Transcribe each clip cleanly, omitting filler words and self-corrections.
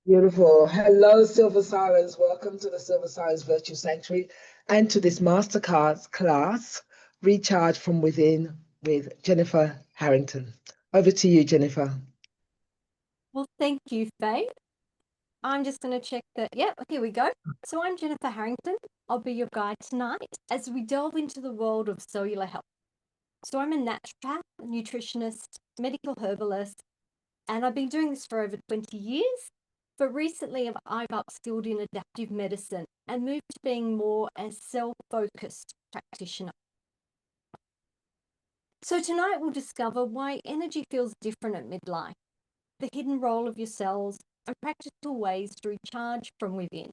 Beautiful. Hello, Silver Sirens. Welcome to the Silver Sirens Virtual Sanctuary and to this masterclass, Recharge from Within with Jennifer Harrington. Over to you, Jennifer. Well, thank you, Faye. I'm just going to check that. Yeah, here we go. So I'm Jennifer Harrington. I'll be your guide tonight as we delve into the world of cellular health. So I'm a naturopath, a nutritionist, medical herbalist, and I've been doing this for over 20 years. But recently I've upskilled in adaptive medicine and moved to being more a self-focused practitioner. So tonight we'll discover why energy feels different at midlife, the hidden role of your cells, and practical ways to recharge from within.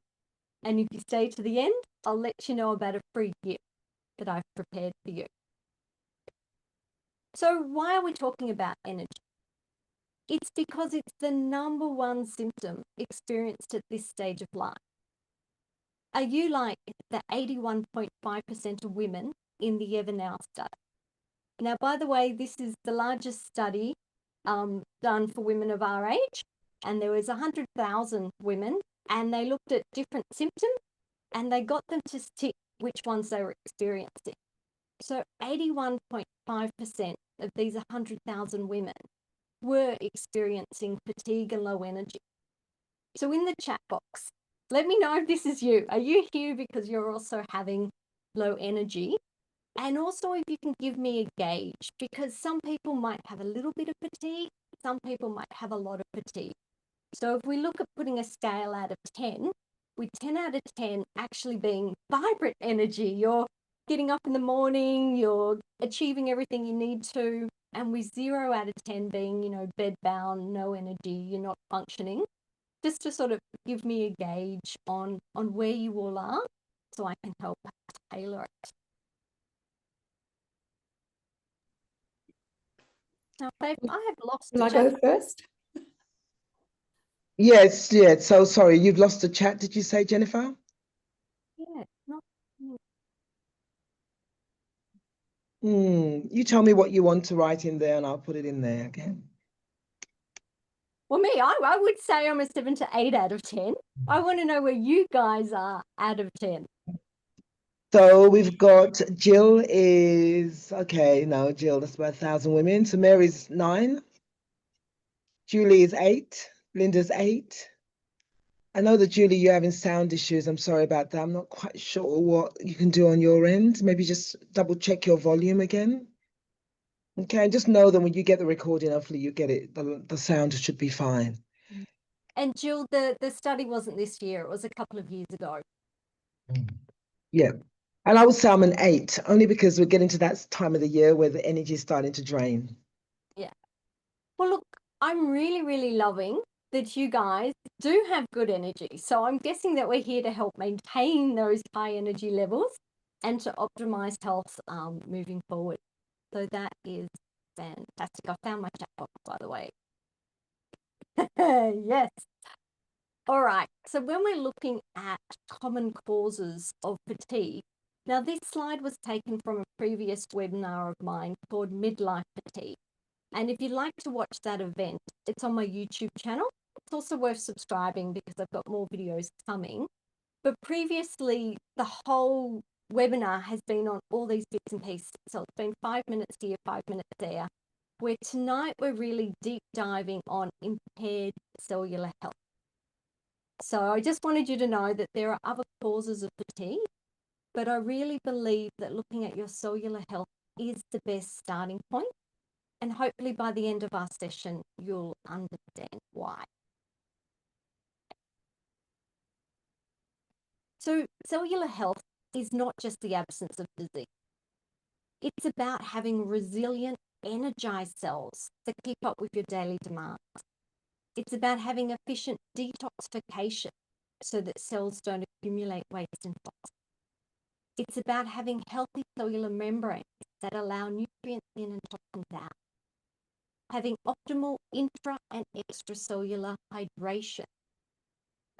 And if you stay to the end, I'll let you know about a free gift that I've prepared for you. So why are we talking about energy? It's because it's the number one symptom experienced at this stage of life. Are you like the 81.5% of women in the Evernow study? Now, by the way, this is the largest study done for women of our age, and there was 100,000 women, and they looked at different symptoms, and they got them to tick which ones they were experiencing. So 81.5% of these 100,000 women were experiencing fatigue and low energy. So in the chat box, let me know if this is you. Are you here because you're also having low energy? And also if you can give me a gauge, because some people might have a little bit of fatigue, some people might have a lot of fatigue. So if we look at putting a scale out of 10, with 10 out of 10 actually being vibrant energy, you're getting up in the morning, you're achieving everything you need to, and with 0 out of 10 being, bedbound, no energy, you're not functioning, just to sort of give me a gauge on where you all are so I can help tailor it. Now, Faith, I have lost Can I go first? Yes, yeah. So sorry, you've lost the chat, did you say, Jennifer? Yeah, not. You tell me what you want to write in there and I'll put it in there, okay? Well, I would say I'm a 7 to 8 out of 10. I want to know where you guys are out of 10. So we've got Jill is, okay, no, Jill, that's about 1,000 women. So Mary's 9. Julie is 8. Linda's 8. I know that, Julie, you're having sound issues. I'm sorry about that. I'm not quite sure what you can do on your end. Maybe just double check your volume again. Okay, and just know that when you get the recording, hopefully you get it. The sound should be fine. And Jill, the study wasn't this year. It was a couple of years ago. Yeah. And I would say I'm an 8, only because we're getting to that time of the year where the energy is starting to drain. Yeah. Well, look, I'm really, really loving that you guys do have good energy. So I'm guessing that we're here to help maintain those high energy levels and to optimize health moving forward. So that is fantastic. I found my chat box, by the way. Yes. All right. So when we're looking at common causes of fatigue, now this slide was taken from a previous webinar of mine called Midlife Fatigue. And if you'd like to watch that event, it's on my YouTube channel. It's also worth subscribing because I've got more videos coming. But previously, the whole webinar has been on all these bits and pieces. So it's been 5 minutes here, 5 minutes there, where tonight we're really deep diving on impaired cellular health. So I just wanted you to know that there are other causes of fatigue, but I really believe that looking at your cellular health is the best starting point. And hopefully by the end of our session, you'll understand why. So cellular health is not just the absence of disease. It's about having resilient, energized cells that keep up with your daily demands. It's about having efficient detoxification so that cells don't accumulate waste and toxins. It's about having healthy cellular membranes that allow nutrients in and toxins out. Having optimal intra and extracellular hydration.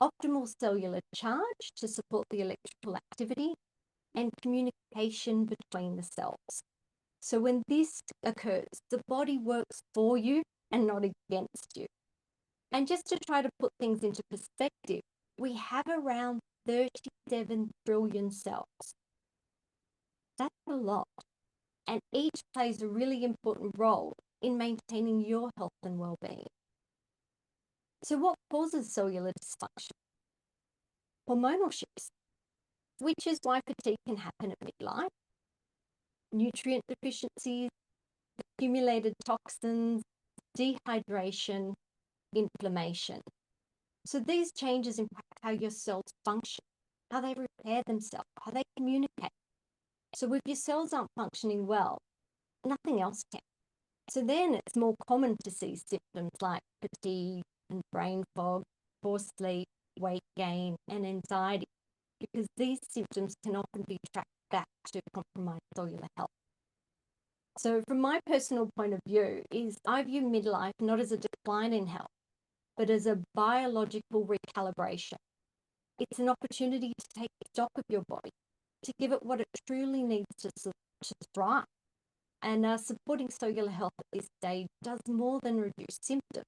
Optimal cellular charge to support the electrical activity and communication between the cells. So when this occurs, the body works for you and not against you. And just to try to put things into perspective, we have around 37 trillion cells. That's a lot. And each plays a really important role in maintaining your health and well-being. So what causes cellular dysfunction? Hormonal shifts, which is why fatigue can happen at midlife, nutrient deficiencies, accumulated toxins, dehydration, inflammation. So these changes impact how your cells function, how they repair themselves, how they communicate. So if your cells aren't functioning well, nothing else can. So then it's more common to see symptoms like fatigue and brain fog, poor sleep, weight gain, and anxiety, because these symptoms can often be tracked back to compromised cellular health. So from my personal point of view is I view midlife not as a decline in health, but as a biological recalibration. It's an opportunity to take stock of your body, to give it what it truly needs to thrive. And supporting cellular health at this stage does more than reduce symptoms.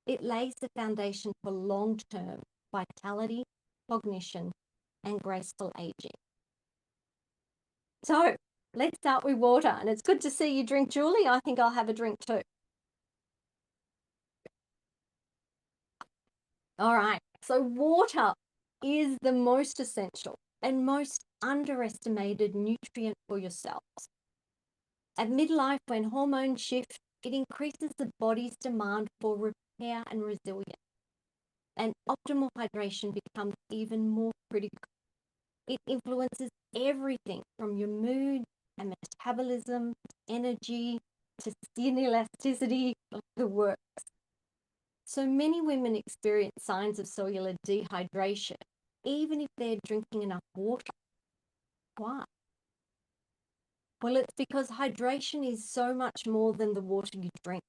It lays the foundation for long-term vitality, cognition, and graceful aging. So let's start with water. And it's good to see you drink, Julie. I think I'll have a drink too. All right. So water is the most essential and most underestimated nutrient for your cells. At midlife, when hormones shift, it increases the body's demand for repair and resilience. And optimal hydration becomes even more critical. It influences everything from your mood and metabolism, energy, to skin elasticity, the works. So many women experience signs of cellular dehydration, even if they're drinking enough water. Why? Well, it's because hydration is so much more than the water you drink.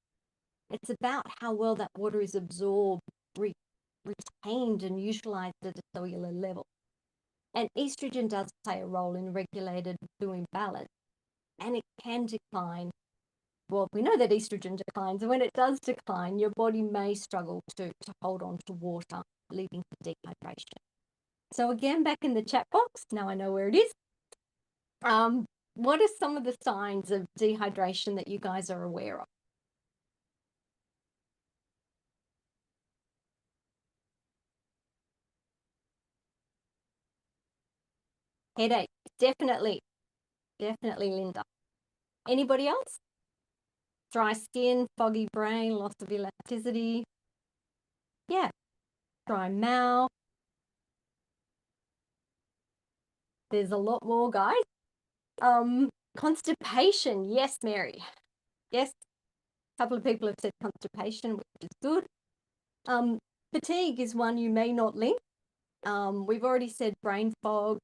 It's about how well that water is absorbed, retained, and utilized at a cellular level. And estrogen does play a role in regulated fluid balance, and it can decline. Well, we know that estrogen declines, and when it does decline, your body may struggle to hold on to water, leading to dehydration. So again, back in the chat box, now I know where it is. What are some of the signs of dehydration that you guys are aware of? Headache, definitely, Linda. Anybody else? Dry skin, foggy brain, loss of elasticity. Yeah, dry mouth. There's a lot more, guys. Constipation. Yes, Mary. Yes, a couple of people have said constipation, which is good. Fatigue is one you may not link. We've already said brain fog.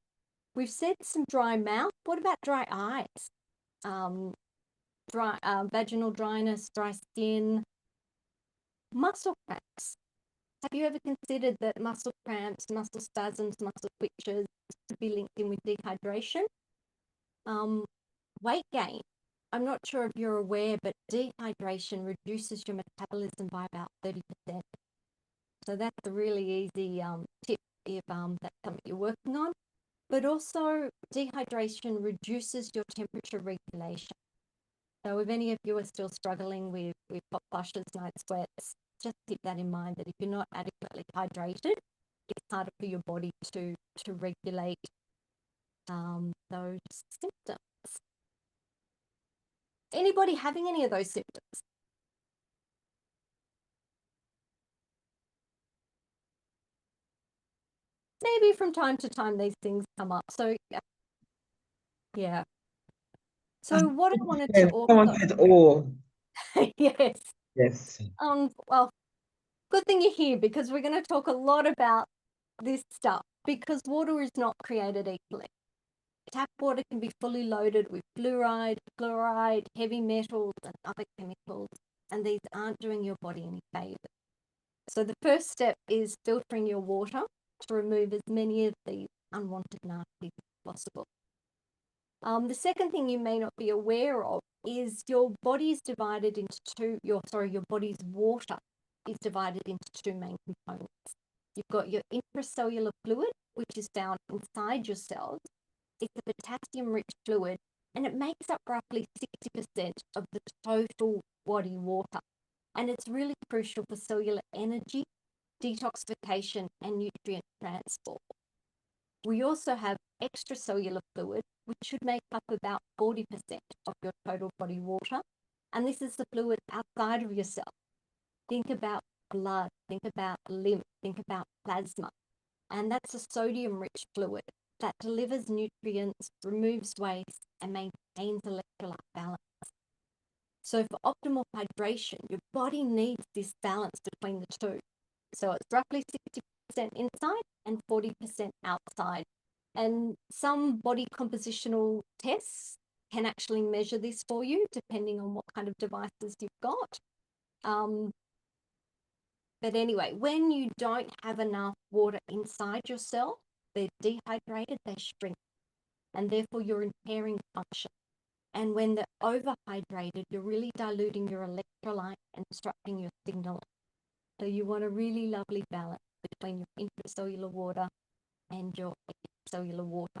We've said some dry mouth. What about dry eyes? Vaginal dryness, dry skin, muscle cramps. Have you ever considered that muscle cramps, muscle spasms, muscle twitches to be linked in with dehydration? Weight gain. I'm not sure if you're aware, but dehydration reduces your metabolism by about 30%. So that's a really easy tip if that's something you're working on. But also dehydration reduces your temperature regulation. So if any of you are still struggling with hot flushes, night sweats, just keep that in mind that if you're not adequately hydrated, it's harder for your body to regulate those symptoms. Anybody having any of those symptoms? Maybe from time to time these things come up. So yeah. So what I wanted to Someone said all. yes. Yes. Well, good thing you're here because we're going to talk a lot about this stuff because water is not created equally. Tap water can be fully loaded with fluoride, chloride, heavy metals, and other chemicals, and these aren't doing your body any favors. So the first step is filtering your water to remove as many of these unwanted nasties as possible. The second thing you may not be aware of is your body is divided into your body's water is divided into two main components. You've got your intracellular fluid, which is found inside your cells. It's a potassium-rich fluid, and it makes up roughly 60% of the total body water. And it's really crucial for cellular energy, detoxification, and nutrient transport. We also have extracellular fluid, which should make up about 40% of your total body water. And this is the fluid outside of your cell. Think about blood, think about lymph, think about plasma. And that's a sodium-rich fluid that delivers nutrients, removes waste, and maintains electrolyte balance. So for optimal hydration, your body needs this balance between the two. So it's roughly 60% inside and 40% outside. And some body compositional tests can actually measure this for you, depending on what kind of devices you've got. But anyway, when you don't have enough water inside your cell, they're dehydrated, they shrink, and therefore you're impairing function. And when they're overhydrated, you're really diluting your electrolyte and disrupting your signaling. So you want a really lovely balance between your intracellular water and your extracellular water.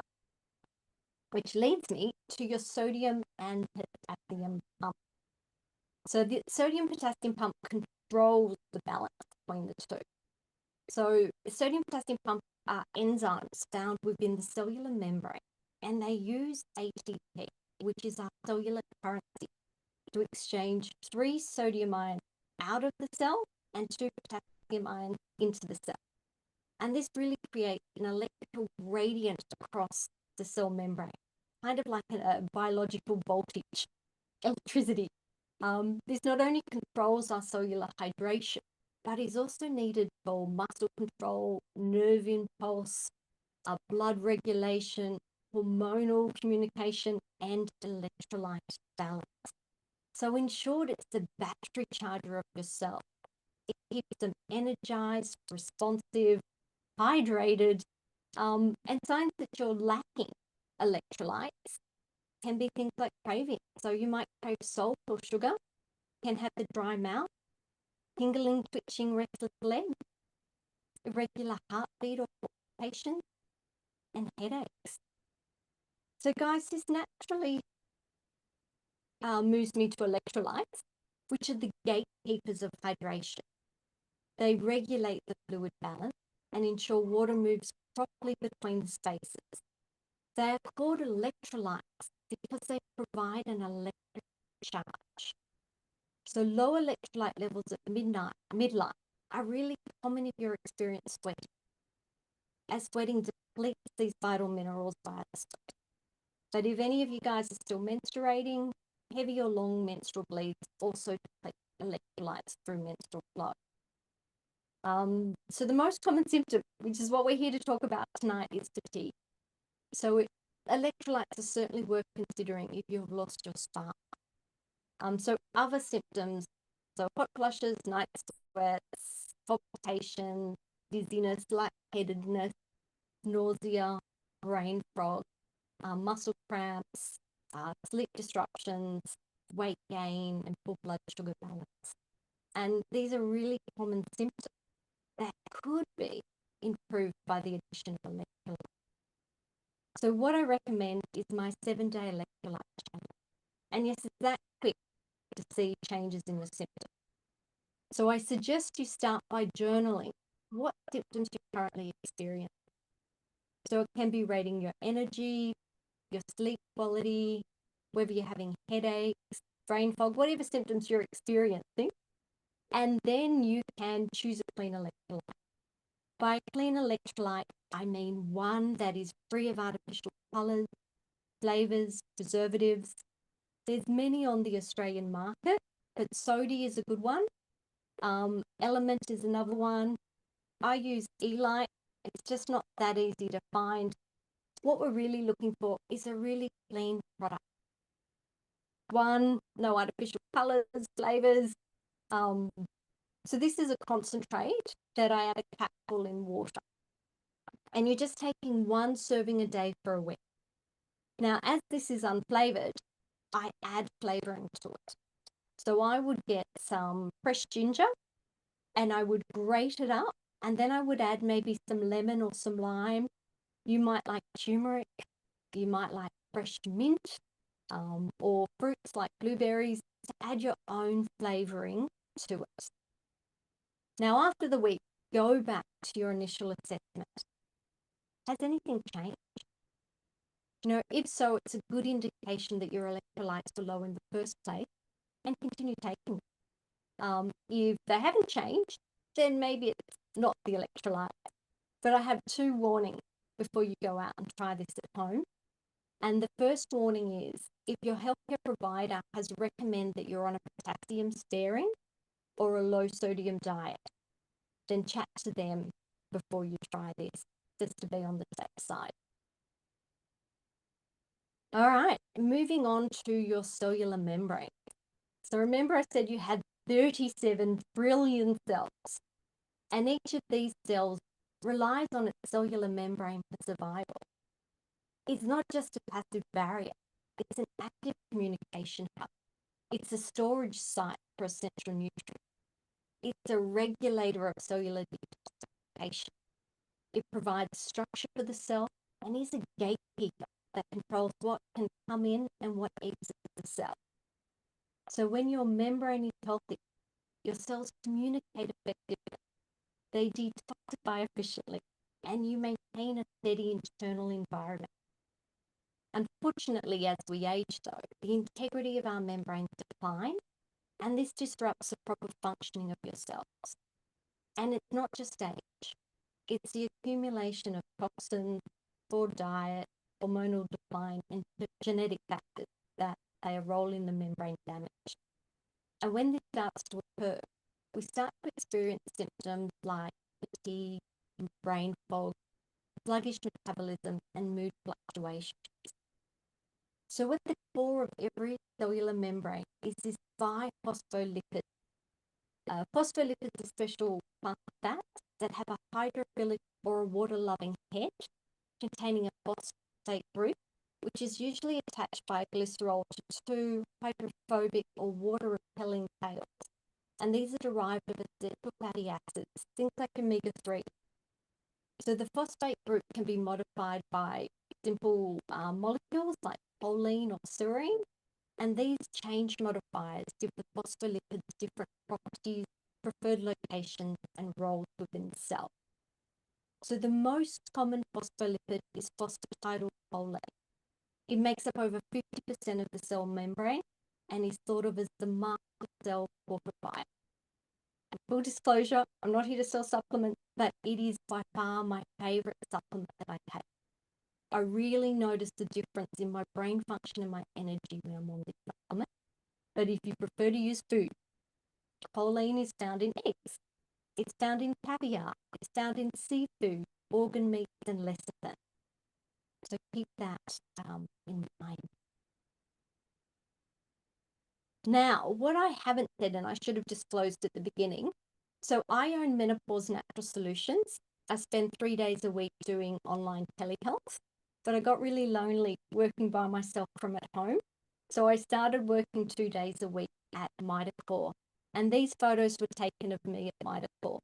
Which leads me to your sodium and potassium pump. So the sodium potassium pump controls the balance between the two. So sodium potassium pump are enzymes found within the cellular membrane, and they use ATP, which is our cellular currency, to exchange 3 sodium ions out of the cell and 2 potassium ions into the cell. And this really creates an electrical gradient across the cell membrane, kind of like a biological voltage, electricity. This not only controls our cellular hydration, but is also needed for muscle control, nerve impulse, blood regulation, hormonal communication, and electrolyte balance. So in short, it's the battery charger of your cell. It keeps them energized, responsive, hydrated, and signs that you're lacking electrolytes can be things like craving. So you might crave salt or sugar, can have the dry mouth, tingling, twitching, restless legs, irregular heartbeat or palpitations, and headaches. So guys, this naturally moves me to electrolytes, which are the gatekeepers of hydration. They regulate the fluid balance and ensure water moves properly between the spaces. They are called electrolytes because they provide an electric charge. So low electrolyte levels at midlife are really common if you're experiencing sweating, as sweating depletes these vital minerals via the sweat. But if any of you guys are still menstruating, heavy or long menstrual bleeds also deplete electrolytes through menstrual flow. So the most common symptom, which is what we're here to talk about tonight, is fatigue. So electrolytes are certainly worth considering if you've lost your spark. So other symptoms, so hot flushes, night sweats, palpitation, dizziness, lightheadedness, nausea, brain fog, muscle cramps, sleep disruptions, weight gain, and poor blood sugar balance. And these are really common symptoms that could be improved by the addition of electrolytes. So what I recommend is my 7-day electrolyte challenge. And yes, it's that quick to see changes in your symptoms. So I suggest you start by journaling what symptoms you currently experience. So it can be rating your energy, your sleep quality, whether you're having headaches, brain fog, whatever symptoms you're experiencing. And then you can choose a clean electrolyte. By clean electrolyte, I mean one that is free of artificial colours, flavours, preservatives. There's many on the Australian market, but Sodi is a good one. Element is another one. I use Elite. It's just not that easy to find. What we're really looking for is a really clean product. One, no artificial colours, flavours. So this is a concentrate that I add a capful in water. And you're just taking 1 serving a day for a week. Now, as this is unflavoured, I add flavouring to it. So I would get some fresh ginger, and I would grate it up, and then I would add maybe some lemon or some lime. You might like turmeric, you might like fresh mint, or fruits like blueberries to add your own flavoring to it. Now, after the week, go back to your initial assessment. Has anything changed? If so, it's a good indication that your electrolytes were low in the first place, and continue taking them. If they haven't changed, then maybe it's not the electrolyte. But I have 2 warnings before you go out and try this at home. And the first warning is, if your healthcare provider has recommended that you're on a potassium sparing or a low sodium diet, then chat to them before you try this, just to be on the safe side. All right, moving on to your cellular membrane. So remember I said you had 37 trillion cells, and each of these cells relies on its cellular membrane for survival. It's not just a passive barrier, it's an active communication hub. It's a storage site for essential nutrients. It's a regulator of cellular detoxification. It provides structure for the cell and is a gatekeeper that controls what can come in and what exits the cell. So when your membrane is healthy, your cells communicate effectively, they detoxify efficiently, and you maintain a steady internal environment. Unfortunately, as we age, though, the integrity of our membranes decline, and this disrupts the proper functioning of your cells. And it's not just age, it's the accumulation of toxins, poor diet, hormonal decline, and genetic factors that play a role in the membrane damage. And when this starts to occur, we start to experience symptoms like fatigue, brain fog, sluggish metabolism, and mood fluctuations. So at the core of every cellular membrane is this biphospholipid. Phospholipids are special plant fats that have a hydrophilic or a water-loving head containing a phosphate group, which is usually attached by glycerol to 2 hydrophobic or water-repelling tails. And these are derived of essential fatty acids, things like omega-3. So the phosphate group can be modified by simple molecules like choline or serine, and these change modifiers give the phospholipids different properties, preferred locations, and roles within the cell. So the most common phospholipid is phosphatidylcholine. It makes up over 50% of the cell membrane and is thought of as the master cell fortifier. And full disclosure, I'm not here to sell supplements, but it is by far my favorite supplement that I take. I really notice the difference in my brain function and my energy when I'm on this supplement. But if you prefer to use food, choline is found in eggs. It's found in caviar. It's found in seafood, organ meats, and lecithin. So keep that in mind. Now, what I haven't said, and I should have disclosed at the beginning, so I own Menopause Natural Solutions. I spend 3 days a week doing online telehealth, but I got really lonely working by myself from at home. So I started working 2 days a week at Mitochondria, and these photos were taken of me at Mitochondria.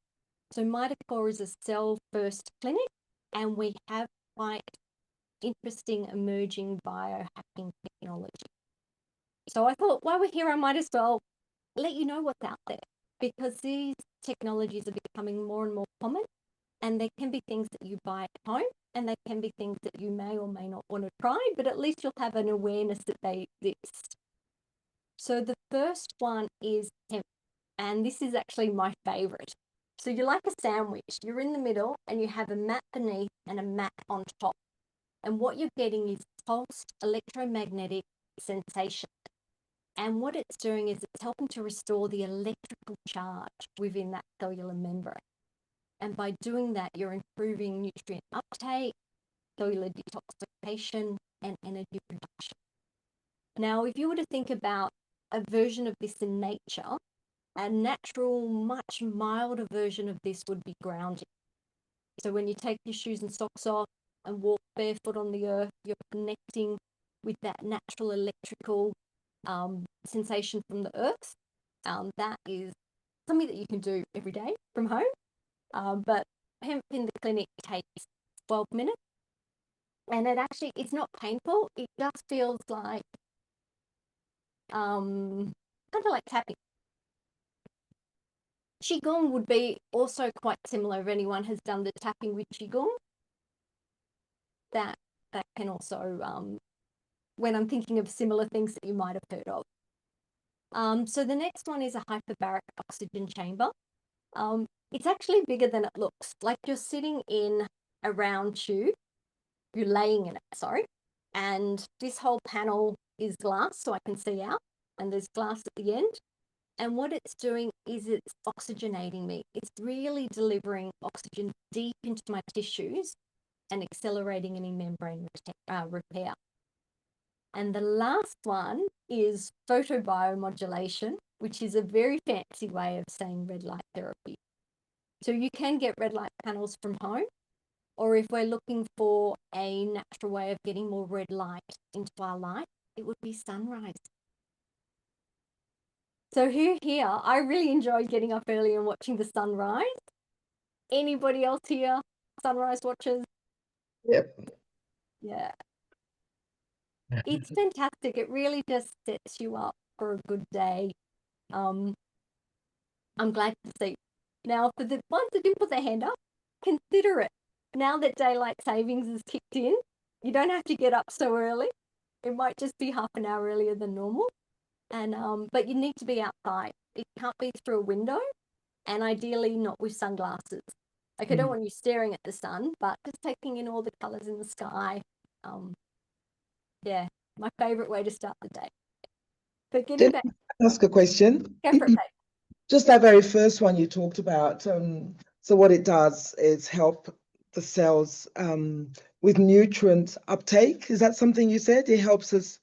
So Mitochondria is a cell-first clinic, and we have quite interesting emerging biohacking technology. So I thought, while we're here, I might as well let you know what's out there, because these technologies are becoming more and more common, and they can be things that you buy at home, and they can be things that you may or may not want to try, but at least you'll have an awareness that they exist. So the first one is hemp, and this is actually my favorite. So you're like a sandwich. You're in the middle, and you have a mat beneath and a mat on top. And what you're getting is pulsed electromagnetic sensation. And what it's doing is it's helping to restore the electrical charge within that cellular membrane. And by doing that, you're improving nutrient uptake, cellular detoxification, and energy production. Now, if you were to think about a version of this in nature, a natural, much milder version of this would be grounding. So when you take your shoes and socks off and walk barefoot on the earth, you're connecting with that natural electrical sensation from the earth. That is something that you can do every day from home. But hemp in the clinic takes 12 minutes. And it's not painful. It just feels like kind of like tapping. Qigong would be also quite similar if anyone has done the tapping with Qigong. That can also, when I'm thinking of similar things that you might have heard of. So the next one is a hyperbaric oxygen chamber. It's actually bigger than it looks. Like you're sitting in a round tube. You're laying in it, sorry. And this whole panel is glass, so I can see out. And there's glass at the end. And what it's doing is it's oxygenating me. It's really delivering oxygen deep into my tissues and accelerating any membrane repair. And the last one is photobiomodulation, which is a very fancy way of saying red light therapy. So you can get red light panels from home, or if we're looking for a natural way of getting more red light into our life, it would be sunrise. So here, I really enjoy getting up early and watching the sunrise. Anybody else here, sunrise watchers? Yep. Yeah. It's fantastic. It really just sets you up for a good day. I'm glad to see. Now, for the ones that didn't put their hand up, consider it. Now that daylight savings is kicked in, you don't have to get up so early. It might just be half an hour earlier than normal. And but you need to be outside. It can't be through a window, and ideally not with sunglasses. Like I don't want you staring at the sun, but just taking in all the colours in the sky. Yeah, my favourite way to start the day. But getting back, Ask a question. go for it, Kate. Just that very first one you talked about. So what it does is help the cells with nutrient uptake. Is that something you said? It helps us.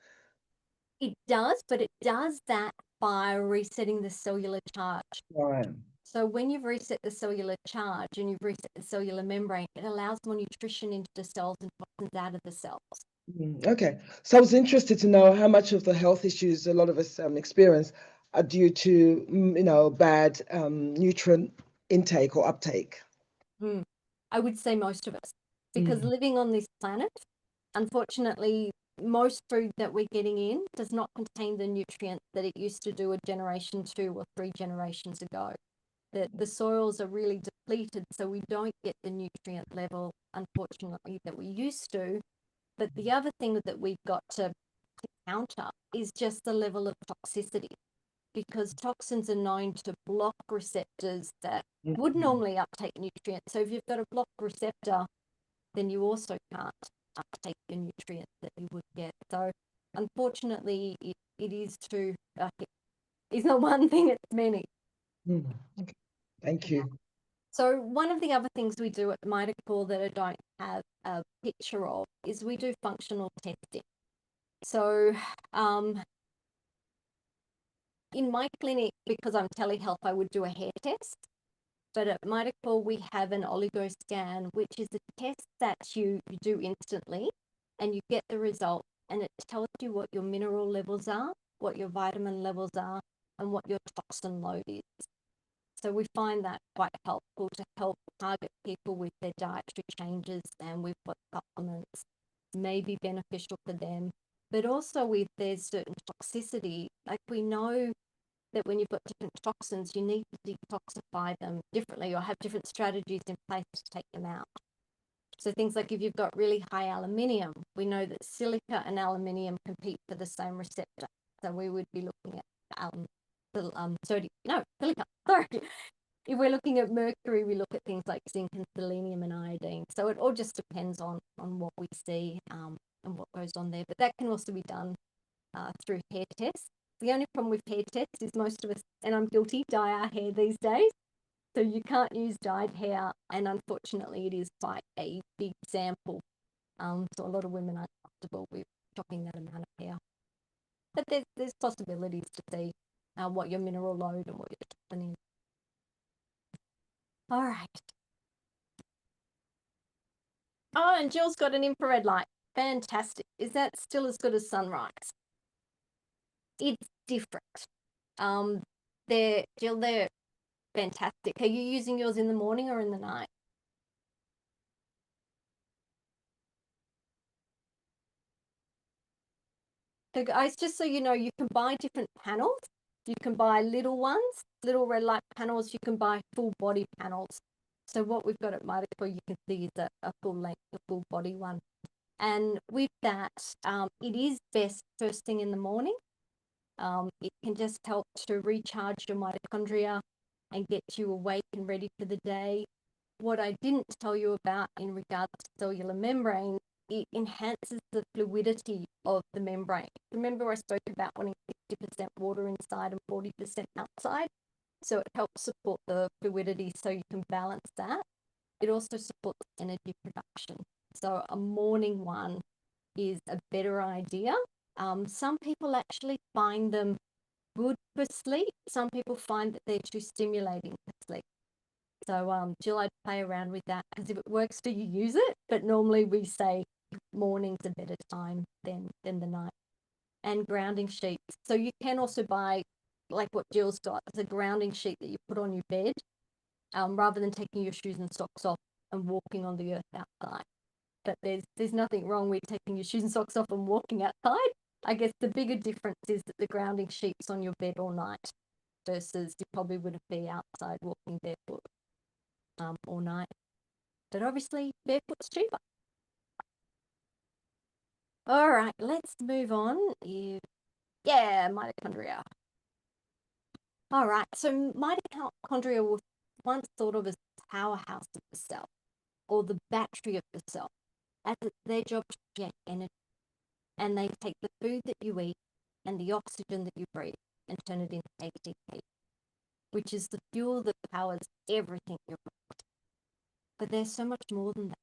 It does, but it does that by resetting the cellular charge. Right. So when you've reset the cellular charge and you've reset the cellular membrane, it allows more nutrition into the cells and toxins out of the cells. Okay. So I was interested to know how much of the health issues a lot of us experience are due to, bad nutrient intake or uptake. I would say most of us, because living on this planet, unfortunately, most food that we're getting in does not contain the nutrients that it used to do a generation, 2 or 3 generations ago. The soils are really depleted, so we don't get the nutrient level, unfortunately, that we used to. But the other thing that we've got to counter is just the level of toxicity, because toxins are known to block receptors that would normally uptake nutrients. So if you've got a blocked receptor, then you also can't uptake the nutrients that you would get. So unfortunately, it is true. It's not one thing, it's many. Okay. Thank you. So one of the other things we do at Mitochondria that I don't have a picture of is we do functional testing. So in my clinic, because I'm telehealth, I would do a hair test. But at Mitochondria, we have an oligo scan, which is a test that you do instantly, and you get the result, and it tells you what your mineral levels are, what your vitamin levels are, and what your toxin load is. So we find that quite helpful to help target people with their dietary changes and with what supplements may be beneficial for them. But also if there's certain toxicity, like we know that when you've got different toxins, you need to detoxify them differently or have different strategies in place to take them out. So things like if you've got really high aluminium, we know that silica and aluminium compete for the same receptor. So we would be looking at silica, sorry. If we're looking at mercury, we look at things like zinc and selenium and iodine. So it all just depends on what we see and what goes on there. But that can also be done through hair tests. The only problem with hair tests is most of us, and I'm guilty, dye our hair these days. So you can't use dyed hair, and unfortunately it is quite a big sample. So a lot of women aren't comfortable with chopping that amount of hair. But there's possibilities to see what your mineral load and what your toxin is. All right. Oh, and Jill's got an infrared light. Fantastic. Is that still as good as sunrise? It's different. Jill, they're Fantastic. Are you using yours in the morning or in the night? So guys, just so you know, you can buy different panels. You can buy little ones, little red light panels. You can buy full body panels. So what we've got at Mitochondria, you can see is a full length, a full body one. And with that, it is best first thing in the morning. It can just help to recharge your mitochondria and get you awake and ready for the day. What I didn't tell you about in regards to cellular membrane, it enhances the fluidity of the membrane. Remember I spoke about wanting 50% water inside and 40% outside? So it helps support the fluidity so you can balance that. It also supports energy production. So a morning one is a better idea. Some people actually find them good for sleep. Some people find that they're too stimulating for sleep. So Jill, I'd play around with that because if it works for you, use it. But normally we say morning's a better time than the night. And grounding sheets. So you can also buy, like what Jill's got, it's a grounding sheet that you put on your bed, rather than taking your shoes and socks off and walking on the earth outside. But there's nothing wrong with taking your shoes and socks off and walking outside. I guess the bigger difference is that the grounding sheet's on your bed all night versus you probably wouldn't be outside walking barefoot all night. But obviously, barefoot's cheaper. All right, let's move on. Yeah, mitochondria. All right, so mitochondria was once thought of as the powerhouse of the cell or the battery of the cell, as it's their job to create energy. And they take the food that you eat and the oxygen that you breathe and turn it into ATP, which is the fuel that powers everything you're doing. But there's so much more than that.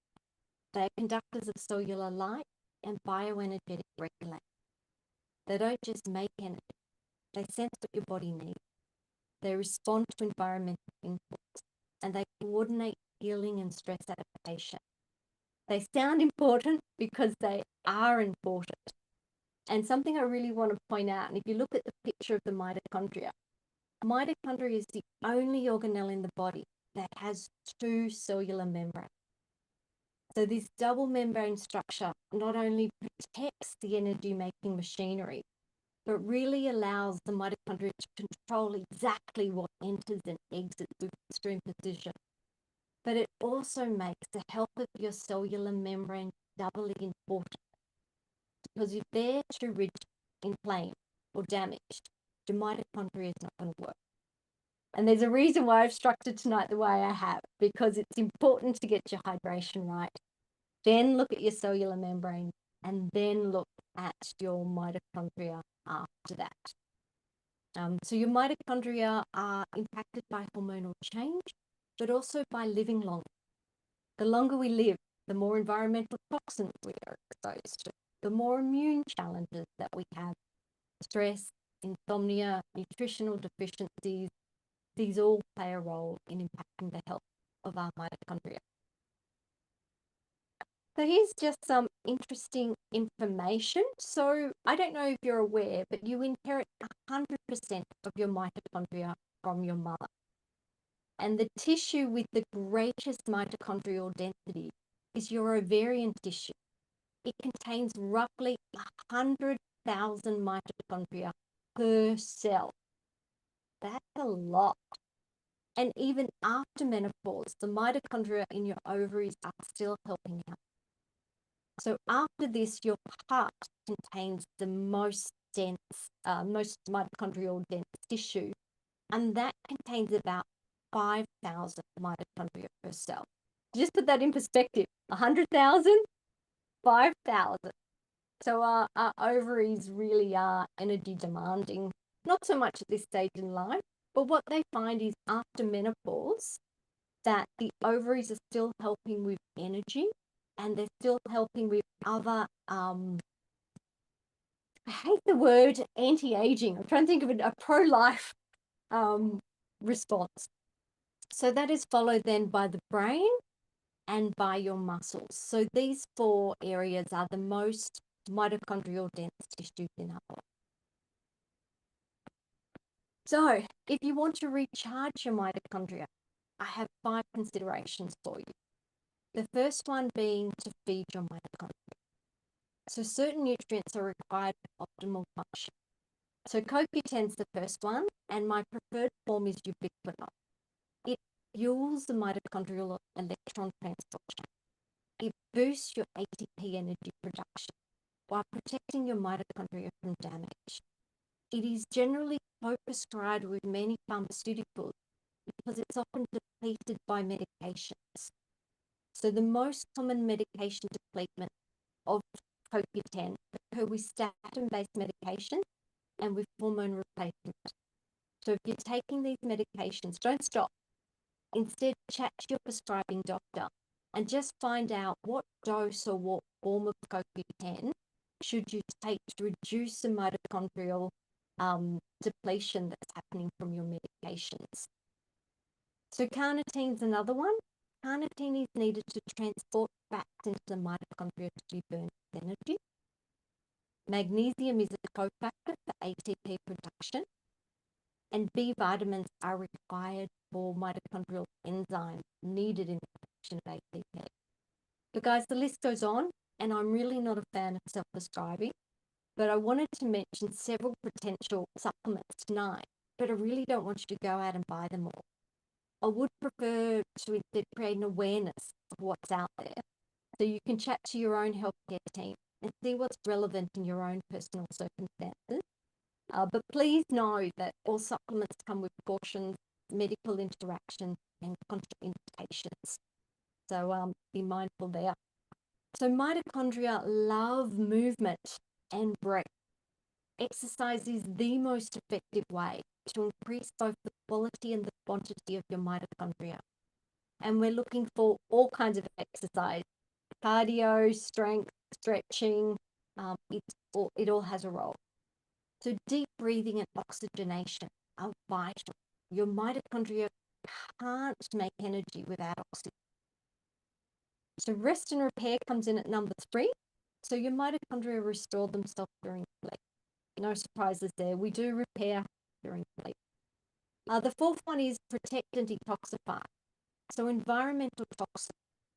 They're conductors of cellular light and bioenergetic regulators. They don't just make energy, they sense what your body needs. They respond to environmental inputs and they coordinate healing and stress adaptation. They sound important because they are important. And something I really want to point out, and if you look at the picture of the mitochondria is the only organelle in the body that has two cellular membranes. So this double membrane structure not only protects the energy-making machinery, but really allows the mitochondria to control exactly what enters and exits with extreme precision. But it also makes the health of your cellular membrane doubly important. Because if they're too rigid, inflamed, or damaged, your mitochondria is not going to work. And there's a reason why I've structured tonight the way I have, because it's important to get your hydration right. Then look at your cellular membrane, and then look at your mitochondria after that. So your mitochondria are impacted by hormonal change, but also by living longer. The longer we live, the more environmental toxins we are exposed to, the more immune challenges that we have, stress, insomnia, nutritional deficiencies, these all play a role in impacting the health of our mitochondria. So here's just some interesting information. So I don't know if you're aware, but you inherit 100% of your mitochondria from your mother. And the tissue with the greatest mitochondrial density is your ovarian tissue. It contains roughly 100,000 mitochondria per cell. That's a lot. And even after menopause, the mitochondria in your ovaries are still helping out. So after this, your heart contains the most mitochondrial dense tissue, and that contains about 5,000 mitochondria per cell. Just put that in perspective, 100,000, 5,000. So our ovaries really are energy demanding, not so much at this stage in life, but what they find is after menopause, that the ovaries are still helping with energy and they're still helping with other, I hate the word anti-aging. I'm trying to think of a pro-life response. So that is followed then by the brain and by your muscles. So these four areas are the most mitochondrial dense tissues in our body. So, if you want to recharge your mitochondria, I have 5 considerations for you. The first one being to feed your mitochondria. So, certain nutrients are required for optimal function. So, CoQ10 is the first one, and my preferred form is ubiquinol. It fuels the mitochondrial electron transport chain. It boosts your ATP energy production while protecting your mitochondria from damage. It is generally co-prescribed with many pharmaceuticals because it's often depleted by medications. So the most common medication depletion of CoQ10 occur with statin-based medication and with hormone replacement. So if you're taking these medications, don't stop. Instead, chat to your prescribing doctor and just find out what dose or what form of CoQ10 should you take to reduce the mitochondrial depletion that's happening from your medications. So carnitine is another one. Carnitine is needed to transport fats into the mitochondria to be burned as energy. Magnesium is a cofactor for ATP production. And B vitamins are required for mitochondrial enzymes needed in the production of ATP. But guys, the list goes on, and I'm really not a fan of self-prescribing, but I wanted to mention several potential supplements tonight, but I really don't want you to go out and buy them all. I would prefer to instead create an awareness of what's out there so you can chat to your own healthcare team and see what's relevant in your own personal circumstances. But please know that all supplements come with cautions, medical interactions, and contraindications. So be mindful there. So mitochondria love movement and breath. Exercise is the most effective way to increase both the quality and the quantity of your mitochondria. And we're looking for all kinds of exercise, cardio, strength, stretching, it all has a role. So deep breathing and oxygenation are vital. Your mitochondria can't make energy without oxygen. So rest and repair comes in at number 3. So your mitochondria restore themselves during sleep. No surprises there. We do repair during sleep. The fourth one is protect and detoxify. So environmental toxins,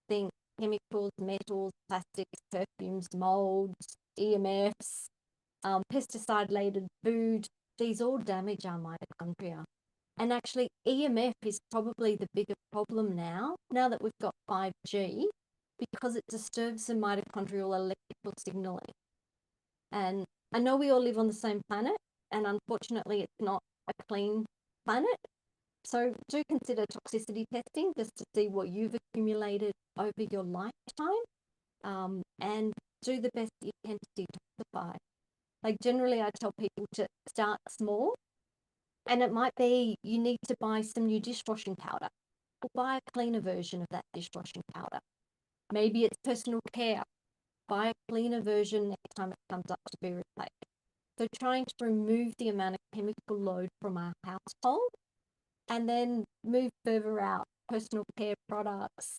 think chemicals, metals, plastics, perfumes, molds, EMFs, pesticide-laden food, these all damage our mitochondria. And actually, EMF is probably the bigger problem now that we've got 5G, because it disturbs the mitochondrial electrical signaling. And I know we all live on the same planet, and unfortunately, it's not a clean planet. So do consider toxicity testing just to see what you've accumulated over your lifetime, and do the best you can to detoxify. Like generally, I tell people to start small, and it might be you need to buy some new dishwashing powder or buy a cleaner version of that dishwashing powder. Maybe it's personal care. Buy a cleaner version next time it comes up to be replaced. So trying to remove the amount of chemical load from our household, and then move further out. Personal care products,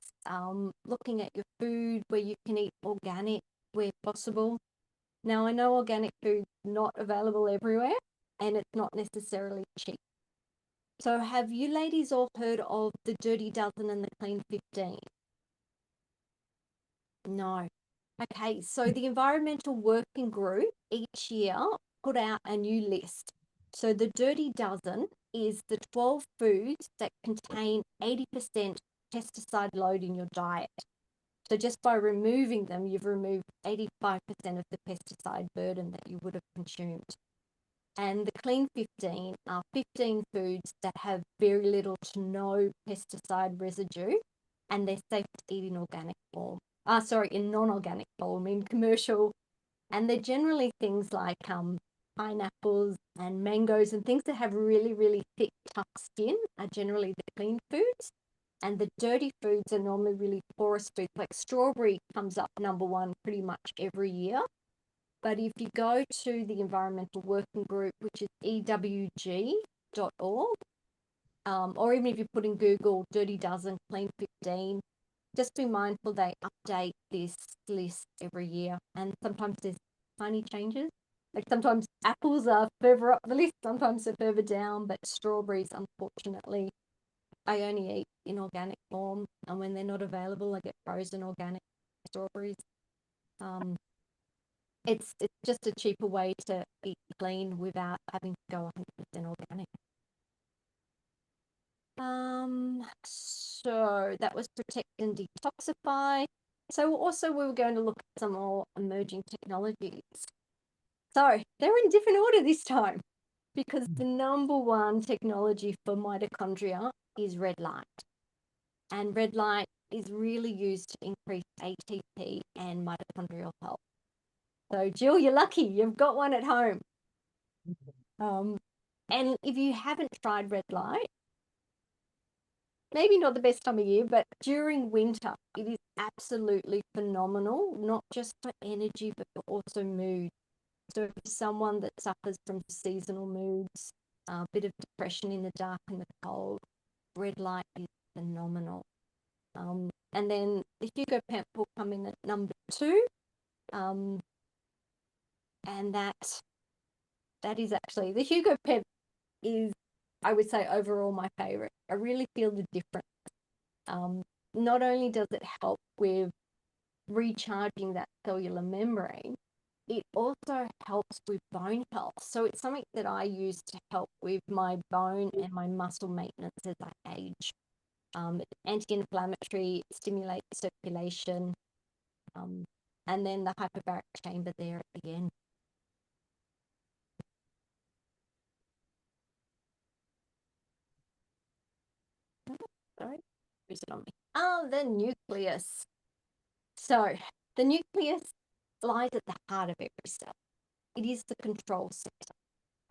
looking at your food where you can eat organic where possible. Now, I know organic food's not available everywhere, and it's not necessarily cheap. So have you ladies all heard of the Dirty Dozen and the Clean 15? No. Okay, so the Environmental Working Group each year put out a new list. So the Dirty Dozen is the 12 foods that contain 80% pesticide load in your diet. So just by removing them, you've removed 85% of the pesticide burden that you would have consumed. And the Clean 15 are 15 foods that have very little to no pesticide residue, and they're safe to eat in organic form. In non-organic form, in commercial. And they're generally things like pineapples and mangoes, and things that have really, really thick, tough skin are generally the clean foods. And the dirty foods are normally really porous foods, like strawberry comes up number 1 pretty much every year. But if you go to the Environmental Working Group, which is ewg.org, or even if you put in Google Dirty Dozen, Clean 15, just be mindful they update this list every year. And sometimes there's tiny changes, Like sometimes apples are further up the list, sometimes they're further down, but strawberries, unfortunately, I only eat in organic form, and when they're not available, I get frozen organic strawberries. Um, it's just a cheaper way to eat clean without having to go 100% organic. So that was protect and detoxify. So also we were going to look at some more emerging technologies. So they're in different order this time because the number one technology for mitochondria is red light. And red light is really used to increase ATP and mitochondrial health. So Jill, you're lucky, you've got one at home. And if you haven't tried red light, maybe not the best time of year, but during winter, it is absolutely phenomenal, not just for energy, but for also mood. So if you're someone that suffers from seasonal moods, a bit of depression in the dark and the cold, red light is phenomenal. And then the Hugo Pep will come in at number 2. And that is actually, the Hugo Pep is, I would say, overall my favorite. I really feel the difference. Not only does it help with recharging that cellular membrane, it also helps with bone health. So it's something that I use to help with my bone and my muscle maintenance as I age. It's anti-inflammatory, it stimulates circulation, and then the hyperbaric chamber there at the end. Sorry, who's it on me? Oh, the nucleus. So the nucleus lies at the heart of every cell. It is the control center.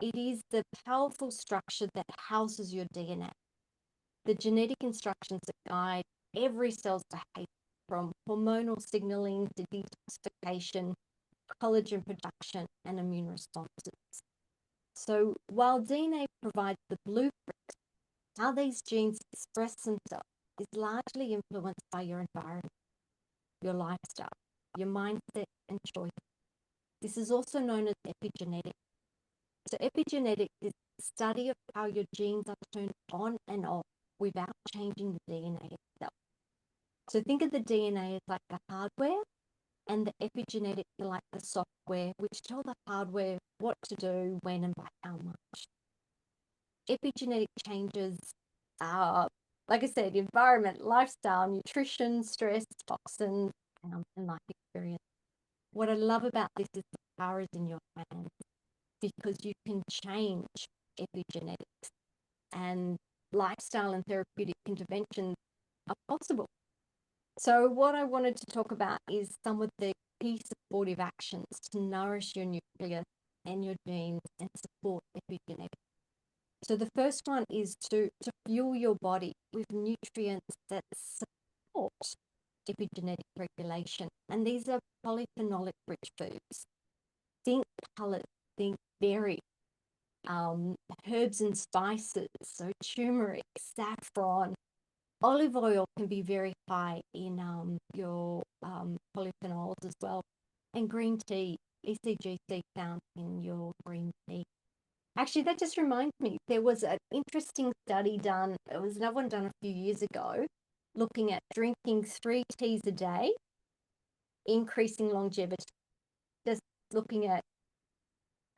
It is the powerful structure that houses your DNA. The genetic instructions that guide every cell's behavior, from hormonal signaling to detoxification, collagen production, and immune responses. So while DNA provides the blueprint, how these genes express themselves is largely influenced by your environment, your lifestyle, your mindset, and choice. This is also known as epigenetics. So epigenetics is the study of how your genes are turned on and off without changing the DNA itself. So think of the DNA as like the hardware, and the epigenetics are like the software, which tell the hardware what to do, when, and by how much. Epigenetic changes are, like I said, environment, lifestyle, nutrition, stress, toxins, and life experience. What I love about this is the power is in your hands, because you can change epigenetics, and lifestyle and therapeutic interventions are possible. So what I wanted to talk about is some of the key supportive actions to nourish your nucleus and your genes and support epigenetics. So the first one is to fuel your body with nutrients that support epigenetic regulation. And these are polyphenolic rich foods. Think colors, think berries, herbs and spices, so turmeric, saffron. Olive oil can be very high in your polyphenols as well. And green tea, ECGC found in your green tea. Actually, that just reminds me, there was an interesting study done, it was another one done a few years ago, looking at drinking 3 teas a day, increasing longevity. Just looking at,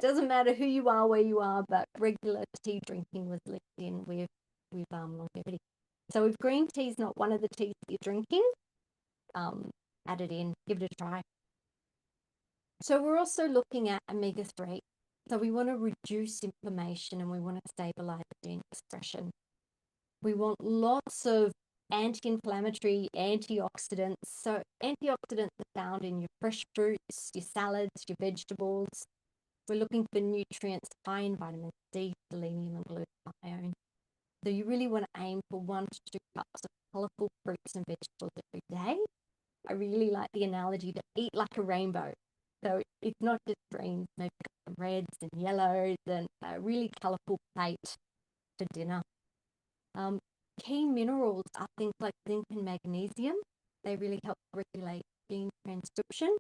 doesn't matter who you are, where you are, but regular tea drinking was linked in with longevity. So if green tea is not one of the teas that you're drinking, add it in, give it a try. So we're also looking at omega-3. So we want to reduce inflammation and we want to stabilize gene expression. We want lots of anti-inflammatory antioxidants. So antioxidants are found in your fresh fruits, your salads, your vegetables. We're looking for nutrients high in vitamin C, selenium, and glutathione. So you really want to aim for 1 to 2 cups of colorful fruits and vegetables every day. I really like the analogy to eat like a rainbow. So it's not just greens, maybe some reds and yellows and a really colorful plate for dinner. Key minerals are things like zinc and magnesium. They really help regulate gene transcription,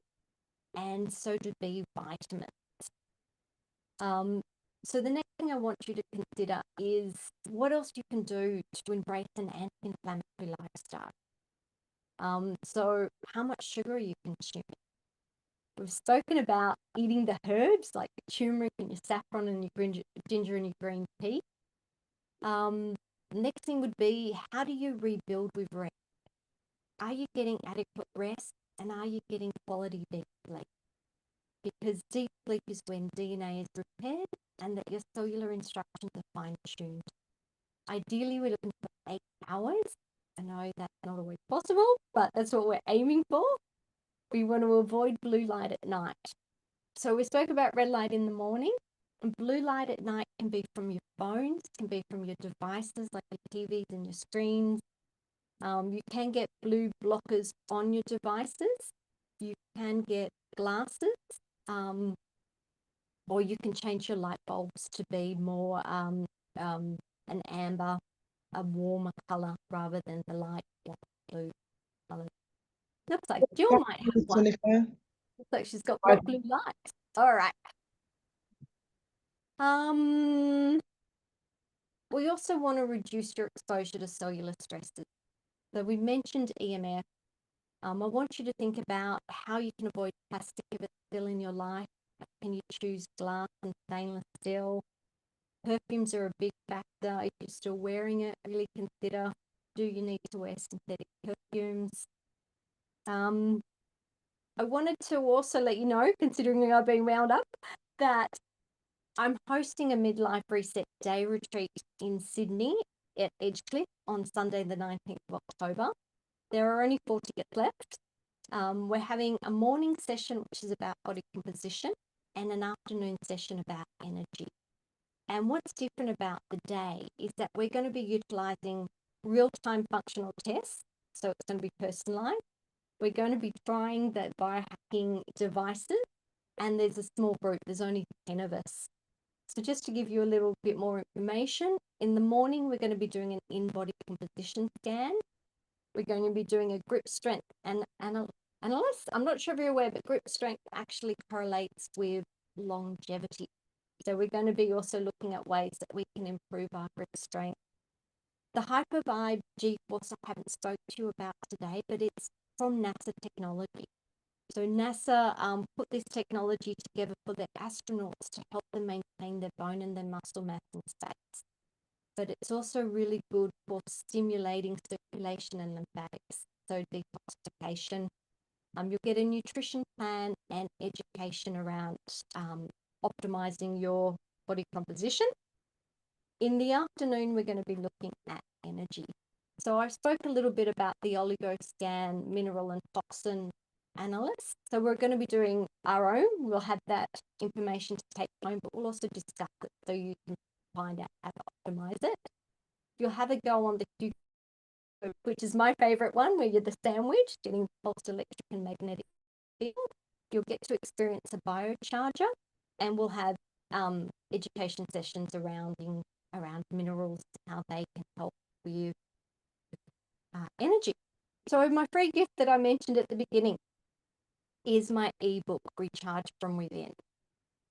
and so do B vitamins. So the next thing I want you to consider is what else you can do to embrace an anti-inflammatory lifestyle. So how much sugar are you consuming? We've spoken about eating the herbs like your turmeric and your saffron and your ginger and your green tea. Next thing would be, how do you rebuild with rest? Are you getting adequate rest, and are you getting quality deep sleep? Because deep sleep is when DNA is repaired and that your cellular instructions are fine-tuned. Ideally, we're looking for 8 hours. I know that's not always possible, but that's what we're aiming for. We want to avoid blue light at night. So we spoke about red light in the morning, and blue light at night can be from your phones, can be from your devices like your TVs and your screens. You can get blue blockers on your devices. You can get glasses, or you can change your light bulbs to be more an amber, a warmer color rather than the light blue color. Looks like Jill might have one. Jennifer. Looks like she's got bright blue light. All right. We also want to reduce your exposure to cellular stresses. So we mentioned EMF. I want you to think about how you can avoid plastic if it's still in your life. Can you choose glass and stainless steel? Perfumes are a big factor. If you're still wearing it, really consider, do you need to wear synthetic perfumes? I wanted to also let you know, considering I've been wound up, that I'm hosting a midlife reset day retreat in Sydney at Edgecliff on Sunday, the 19th of October. There are only 4 tickets left. We're having a morning session, which is about body composition, and an afternoon session about energy. And what's different about the day is that we're going to be utilizing real-time functional tests. So it's going to be personalized. We're going to be trying the biohacking devices, and there's a small group. There's only 10 of us. So just to give you a little bit more information, in the morning, we're going to be doing an in-body composition scan. We're going to be doing a grip strength and analysis. I'm not sure if you're aware, but grip strength actually correlates with longevity. So we're going to be also looking at ways that we can improve our grip strength. The Hypervibe G-Force I haven't spoke to you about today, but it's from NASA technology. So NASA put this technology together for their astronauts to help them maintain their bone and their muscle mass in space. But it's also really good for stimulating circulation and lymphatics, so detoxification. You'll get a nutrition plan and education around optimizing your body composition. In the afternoon, we're going to be looking at energy. So I spoke a little bit about the oligoscan, mineral and toxin analysis. So we're going to be doing our own. We'll have that information to take home, but we'll also discuss it so you can find out how to optimize it. You'll have a go on the Q, which is my favorite one, where you're the sandwich, getting pulsed electric and magnetic field. You'll get to experience a biocharger, and we'll have education sessions around minerals, how they can help with energy. So my free gift that I mentioned at the beginning is my ebook, Recharge from Within.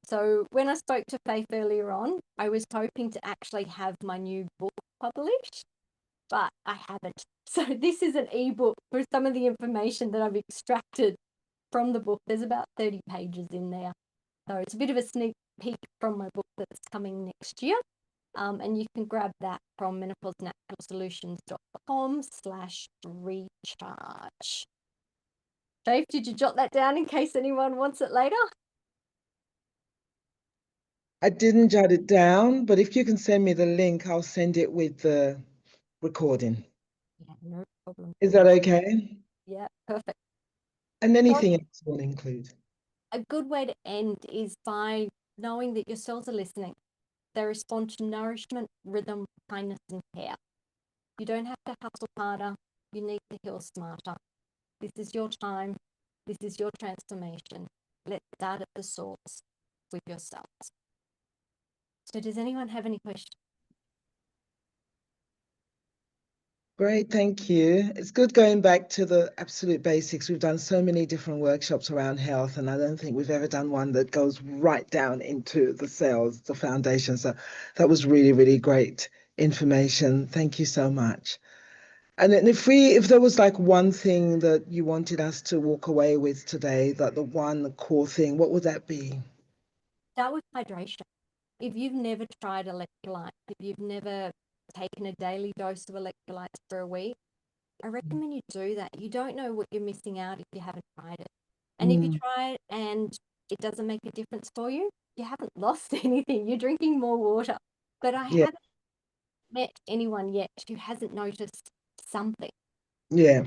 So when I spoke to Faith earlier on, I was hoping to actually have my new book published, but I haven't. So this is an ebook for some of the information that I've extracted from the book. There's about 30 pages in there. So it's a bit of a sneak peek from my book that's coming next year. And you can grab that from menopausenaturalsolutions.com/recharge. Dave, did you jot that down in case anyone wants it later? I didn't jot it down, but if you can send me the link, I'll send it with the recording. Yeah, no problem. Is that okay? Yeah, perfect. And anything else you want to include? A good way to end is by knowing that your cells are listening. They respond to nourishment, rhythm, kindness, and care. You don't have to hustle harder. You need to heal smarter. This is your time. This is your transformation. Let's start at the source with yourselves. So does anyone have any questions? Great, thank you. It's good going back to the absolute basics. We've done so many different workshops around health, and I don't think we've ever done one that goes right down into the cells, the foundation. So that was really, really great information. Thank you so much. And then if there was like one thing that you wanted us to walk away with today, that the one core thing, what would that be? Start with hydration. If you've never tried electrolytes, if you've never taken a daily dose of electrolytes for a week, I recommend you do that. You don't know what you're missing out if you haven't tried it. And if you Mm, try it and it doesn't make a difference for you, you haven't lost anything. You're drinking more water. But I yeah, haven't met anyone yet who hasn't noticed something. yeah.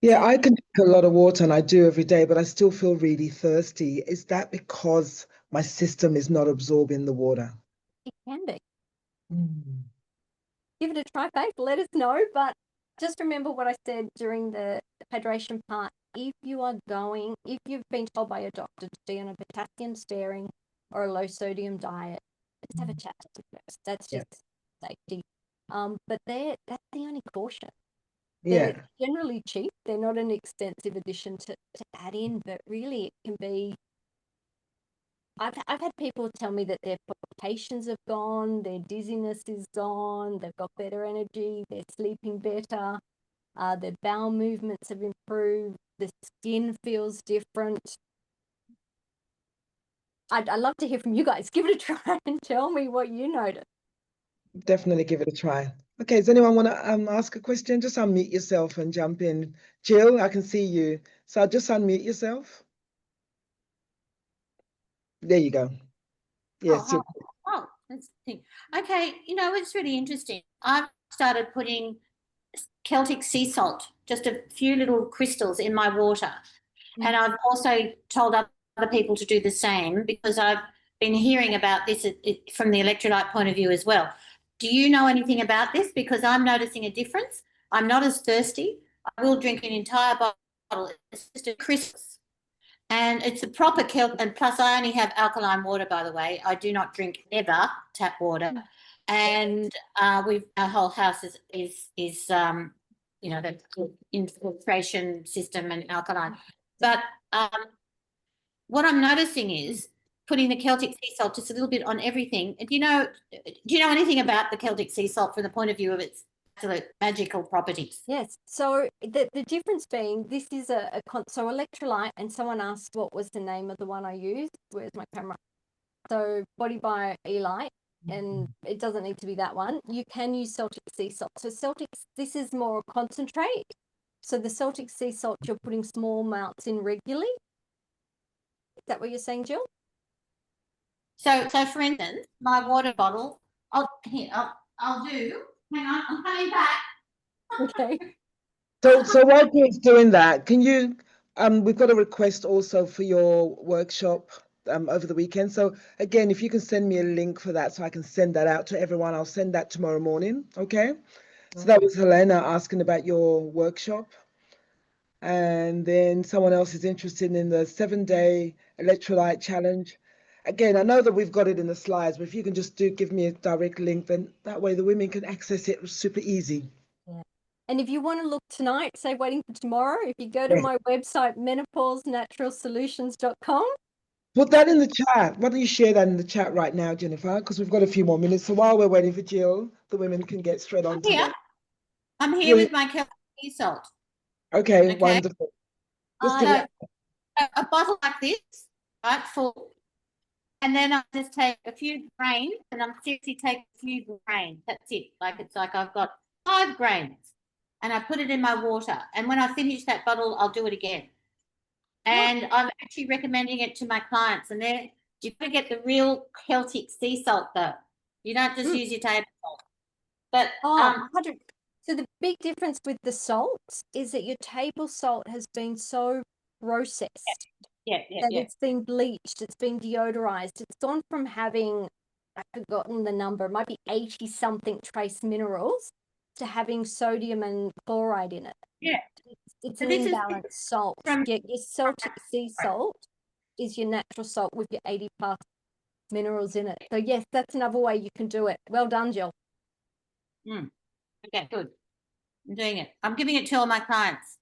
Yeah, So I can drink a lot of water and I do every day, but I still feel really thirsty. Is that because my system is not absorbing the water? it can be. Mm. Give it a try, Faith. Let us know. But just remember what I said during the hydration part. If you've been told by your doctor to be on a potassium sparing or a low sodium diet, just have a chat to the nurse. That's Yeah, just safety. But that's the only caution. They're yeah, generally cheap. They're not an expensive addition to add in, but really it can be. I've had people tell me that their palpitations have gone, their dizziness is gone, they've got better energy, they're sleeping better, their bowel movements have improved, the skin feels different. I'd love to hear from you guys. Give it a try and tell me what you notice. definitely give it a try. Okay, does anyone want to ask a question? Just unmute yourself and jump in. Jill, I can see you. So just unmute yourself. There you go. Oh, Yes, hi. Oh, that's the thing. Okay, it's really interesting. I've started putting Celtic sea salt, just a few little crystals in my water. And I've also told other people to do the same because I've been hearing about this from the electrolyte point of view as well. Do you know anything about this? Because I'm noticing a difference. I'm not as thirsty. I will drink an entire bottle. It's just a crystals. And it's a proper Celt, and plus I only have alkaline water, by the way. I do not drink ever tap water, and our whole house is the infiltration system and alkaline. But what I'm noticing is putting the Celtic sea salt just a little bit on everything. And do you know anything about the Celtic sea salt from the point of view of its absolute magical properties? Yes. So the difference being this is so electrolyte, and someone asked what was the name of the one I used. Where's my camera? So Body by Elite, and it doesn't need to be that one. You can use Celtic sea salt. So this is more concentrate. So the Celtic sea salt, you're putting small amounts in regularly. Is that what you're saying, Jill? So for instance, my water bottle, I'll do. Hang on, I'm coming back. Okay. So while Jill's doing that, can you we've got a request also for your workshop over the weekend. So again, if you can send me a link for that so I can send that out to everyone, I'll send that tomorrow morning. Okay. So that was Helena asking about your workshop. And then someone else is interested in the 7-day electrolyte challenge. Again, I know that we've got it in the slides, but if you can just give me a direct link, then that way the women can access it super easy. Yeah. And if you want to look tonight, say waiting for tomorrow, if you go to Yeah. my website, menopausenaturalsolutions.com. Put that in the chat. Why don't you share that in the chat right now, Jennifer? Because we've got a few more minutes. So while we're waiting for Jill, the women can get straight on to that. I'm here Yeah. with my Celtic sea salt. Okay, Okay. wonderful. Just So to a bottle like this, right, full. And then I just take a few grains, and I'm seriously taking a few grains. That's it. It's like I've got 5 grains, and I put it in my water. And when I finish that bottle, I'll do it again. And I'm actually recommending it to my clients. And you've got to get the real Celtic sea salt, though. You don't just use your table salt. But 100. So the big difference with the salts is that your table salt has been so processed that it's been bleached, it's been deodorized. It's gone from having, I've forgotten the number, it might be 80 something trace minerals to having sodium and chloride in it. Yeah. It's So an this is imbalanced salt. from Your Celtic sea salt is your natural salt with your 80 plus minerals in it. So yes, that's another way you can do it. Well done, Jill. Okay, good. I'm doing it. I'm giving it to all my clients.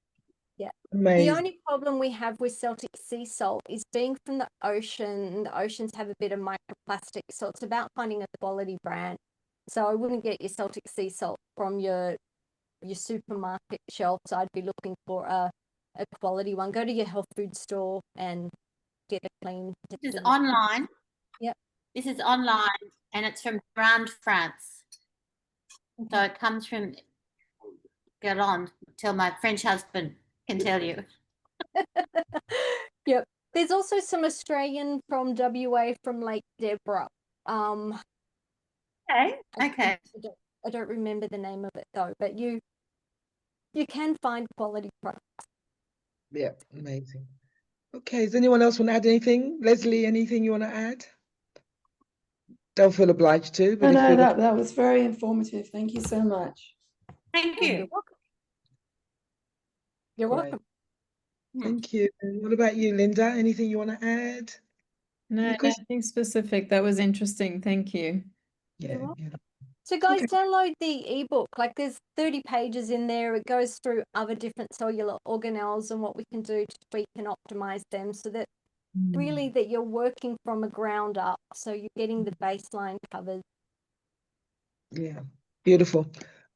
The Amazing. only problem we have with Celtic sea salt is being from the ocean. The oceans have a bit of microplastic, so it's about finding a quality brand. So I wouldn't get your Celtic sea salt from your supermarket shelves. I'd be looking for a quality one. Go to your health food store and get a clean. This is online. Yep. This is online, and it's from Grande, France. So it comes from Garand, till my French husband can tell you. Yep. There's also some Australian from WA from Lake Deborah. Okay. Okay. I don't remember the name of it though, but you can find quality products. Yeah, amazing. Okay, does anyone else want to add anything? Leslie, anything you want to add? Don't feel obliged to, but No, if no, you that was very informative. Thank you so much. Thank You're you. welcome. You're Great. welcome. Thank you. And what about you, Linda? Anything you want to add? No, Any questions? nothing specific. That was interesting. Thank you. Yeah, welcome. yeah. So guys, Okay. download the ebook. Like there's 30 pages in there. It goes through other different cellular organelles and what we can do to tweak and optimize them so that really that you're working from a ground up. So you're getting the baseline covered. Yeah, beautiful.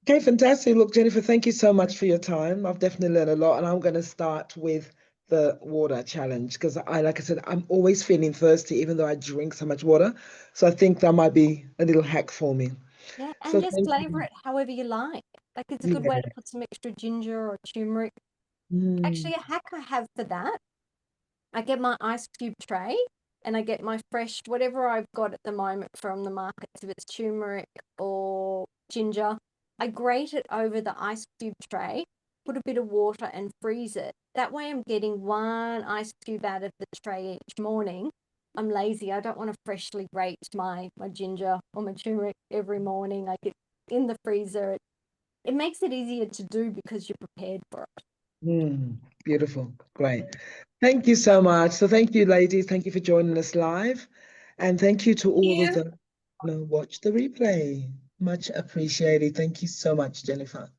Okay, fantastic. Look, Jennifer, thank you so much for your time. I've definitely learned a lot, and I'm going to start with the water challenge because like I said, I'm always feeling thirsty, even though I drink so much water. So I think that might be a little hack for me. Yeah, and So just thank flavor you. it however you like. Like it's a good way to put some extra ginger or turmeric. Actually, a hack I have for that, I get my ice cube tray and I get my fresh, whatever I've got at the moment from the markets, if it's turmeric or ginger, I grate it over the ice cube tray, put a bit of water and freeze it. That way I'm getting one ice cube out of the tray each morning. I'm lazy. I don't want to freshly grate my ginger or my turmeric every morning. I get in the freezer. It makes it easier to do because you're prepared for it. Beautiful. Great. Thank you so much. So thank you, ladies. Thank you for joining us live. And thank you to all of the watch the replay. Much appreciated. Thank you so much, Jennifer.